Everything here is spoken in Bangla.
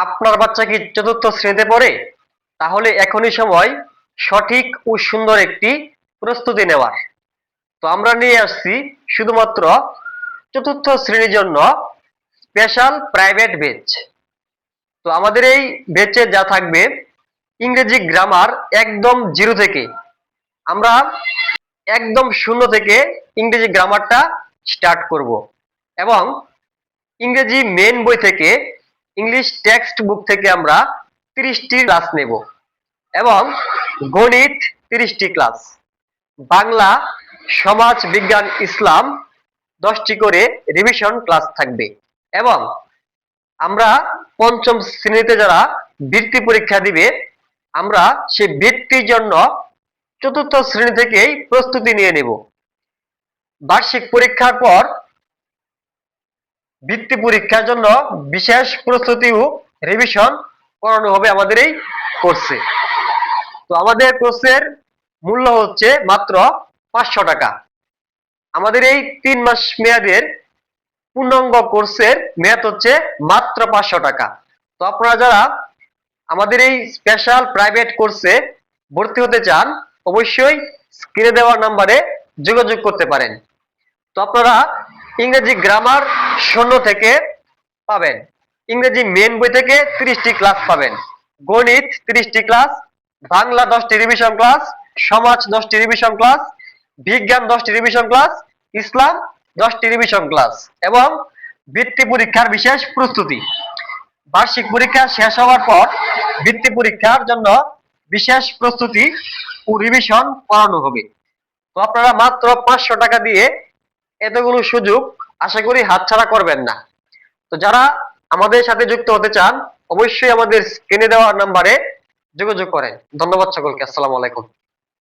আপনার বাচ্চা কি চতুর্থ শ্রেণীতে পড়ে? তাহলে এখনই সময় সঠিক ও সুন্দর একটি প্রস্তুতি নেওয়ার। তো আমরা নিয়ে আসছি শুধুমাত্র চতুর্থ শ্রেণীর জন্য স্পেশাল প্রাইভেট ব্যাচ। তো আমাদের এই ব্যাচে যা থাকবে, ইংরেজি গ্রামার একদম জিরো থেকে, আমরা একদম শূন্য থেকে ইংরেজি গ্রামারটা স্টার্ট করব এবং ইংরেজি মেন বই থেকে, ইংলিশ টেক্সট বুক থেকে আমরা 30টি ক্লাস নেব এবং গণিত 30টি ক্লাস, বাংলা, সমাজ বিজ্ঞান, ইসলাম 10টি করে রিভিশন ক্লাস থাকবে এবং আমরা পঞ্চম শ্রেণীতে যারা বৃত্তি পরীক্ষা দিবে, আমরা সেই বৃত্তির জন্য চতুর্থ শ্রেণী থেকেই প্রস্তুতি নিয়ে নেব। বার্ষিক পরীক্ষার পর বৃত্তি পরীক্ষার জন্য বিশেষ প্রস্তুতি ও রিভিশন করানো হবে আমাদের এই কোর্সে। তো আমাদের কোর্সের মূল্য হচ্ছে মাত্র 500 টাকা। আমাদের এই 3 মাস মেয়াদের পূর্ণাঙ্গ কোর্সের মেয়াদ হচ্ছে মাত্র 500 টাকা। তো আপনারা যারা আমাদের এই স্পেশাল প্রাইভেট কোর্সে ভর্তি হতে চান, অবশ্যই স্ক্রিনে দেওয়া নাম্বারে যোগাযোগ করতে পারেন। তো আপনারা ইংরেজি গ্রামার 0 থেকে পাবেন, ইংরেজি মেন বই থেকে 30টি ক্লাস পাবেন, গণিত 30টি ক্লাস, বাংলা 10টি রিভিশন ক্লাস, সমাজ 10টি রিভিশন ক্লাস, বিজ্ঞান 10টি রিভিশন ক্লাস, ইসলাম 10টি রিভিশন ক্লাস এবং বৃত্তি পরীক্ষার বিশেষ প্রস্তুতি। বার্ষিক পরীক্ষা শেষ হওয়ার পর বৃত্তি পরীক্ষার জন্য বিশেষ প্রস্তুতি ও রিভিশন করানো হবে। তো আপনারা মাত্র 500 টাকা দিয়ে এতগুলো সুযোগ আশা করি হাতছাড়া করবেন না। তো যারা আমাদের সাথে যুক্ত হতে চান, অবশ্যই আমাদের স্ক্রিনে দেওয়া নাম্বারে যোগাযোগ করেন। ধন্যবাদ সকলকে। আসসালামু আলাইকুম।